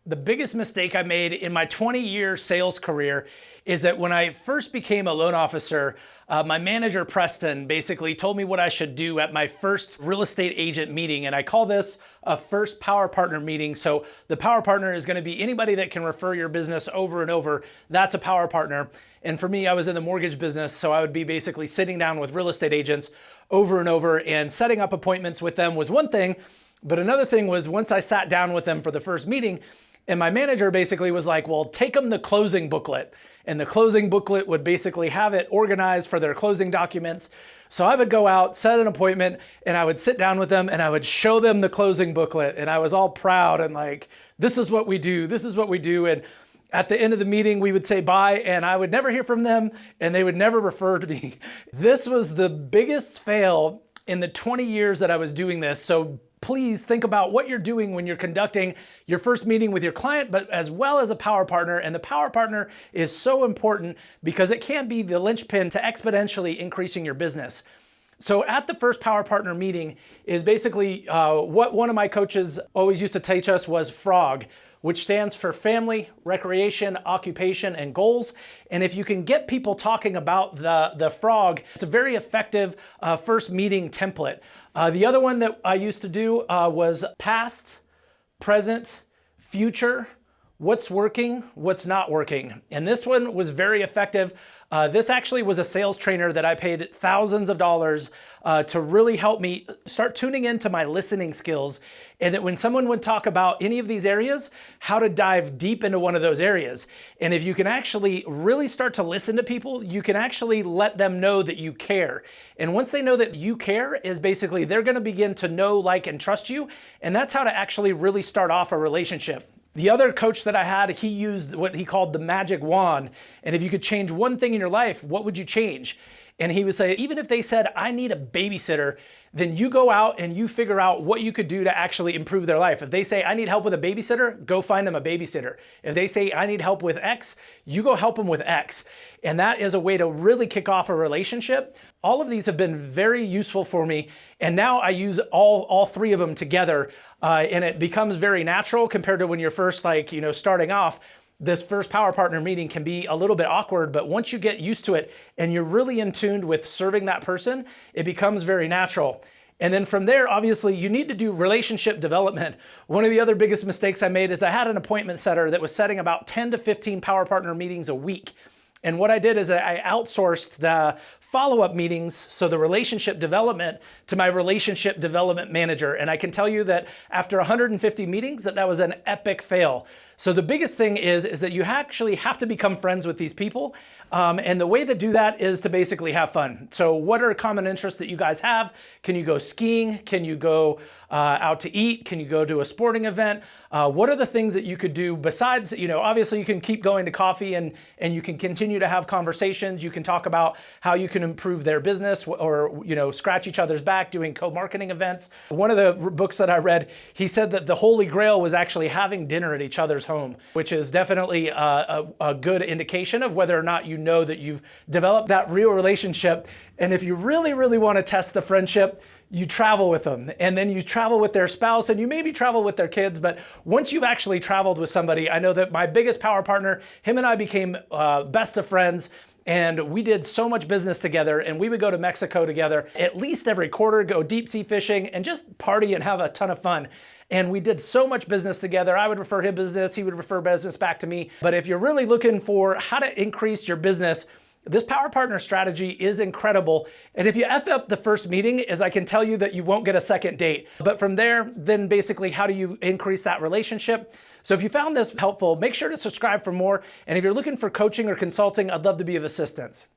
The biggest mistake I made in my 20-year sales career is that when I first became a loan officer, my manager, Preston, basically told me what I should do at my first real estate agent meeting. And I call this a first power partner meeting. So the power partner is going to be anybody that can refer your business over and over. That's a power partner. And for me, I was in the mortgage business, so I would be basically sitting down with real estate agents over and over, and setting up appointments with them was one thing. But another thing was, once I sat down with them for the first meeting, and my manager basically was like, well, take them the closing booklet. And the closing booklet would basically have it organized for their closing documents. So I would go out, set an appointment, and I would sit down with them and I would show them the closing booklet. And I was all proud and like, this is what we do. This is what we do. And at the end of the meeting, we would say bye, and I would never hear from them, and they would never refer to me. This was the biggest fail in the 20 years that I was doing this. So please think about what you're doing when you're conducting your first meeting with your client, but as well as a power partner. And the power partner is so important because it can be the linchpin to exponentially increasing your business. So at the first power partner meeting is basically what one of my coaches always used to teach us was FROG, which stands for family, recreation, occupation, and goals. And if you can get people talking about the FROG, it's a very effective first meeting template. The other one that I used to do was past, present, future, what's working, what's not working. And this one was very effective. This actually was a sales trainer that I paid thousands of dollars to really help me start tuning into my listening skills. And that when someone would talk about any of these areas, how to dive deep into one of those areas. And if you can actually really start to listen to people, you can actually let them know that you care. And once they know that you care, is basically they're going to begin to know, like, and trust you. And that's how to actually really start off a relationship. The other coach that I had, he used what he called the magic wand. And if you could change one thing in your life, what would you change? And he would say, even if they said, I need a babysitter, then you go out and you figure out what you could do to actually improve their life. If they say, I need help with a babysitter, go find them a babysitter. If they say, I need help with X, you go help them with X. And that is a way to really kick off a relationship. All of these have been very useful for me. And now I use all three of them together. And it becomes very natural compared to when you're first starting off. This first power partner meeting can be a little bit awkward, but once you get used to it and you're really in tune with serving that person, it becomes very natural. And then from there, obviously, you need to do relationship development. One of the other biggest mistakes I made is I had an appointment setter that was setting about 10 to 15 power partner meetings a week. And what I did is I outsourced the follow-up meetings, so the relationship development, to my relationship development manager. And I can tell you that after 150 meetings, that was an epic fail. So the biggest thing is that you actually have to become friends with these people. And the way to do that is to basically have fun. So what are common interests that you guys have? Can you go skiing? Can you go out to eat? Can you go to a sporting event? What are the things that you could do besides, obviously you can keep going to coffee and you can continue to have conversations. You can talk about how you can improve their business or, scratch each other's back doing co-marketing events. One of the books that I read, he said that the Holy Grail was actually having dinner at each other's home, which is definitely a good indication of whether or not you know that you've developed that real relationship. And if you really, really want to test the friendship, you travel with them, and then you travel with their spouse, and you maybe travel with their kids. But once you've actually traveled with somebody, I know that my biggest power partner, him and I became best of friends. And we did so much business together, and we would go to Mexico together at least every quarter, go deep sea fishing and just party and have a ton of fun. And we did so much business together. I would refer him business, he would refer business back to me. But if you're really looking for how to increase your business, this power partner strategy is incredible. And if you F up the first meeting, as I can tell you that you won't get a second date. But from there, then basically how do you increase that relationship? So if you found this helpful, make sure to subscribe for more. And if you're looking for coaching or consulting, I'd love to be of assistance.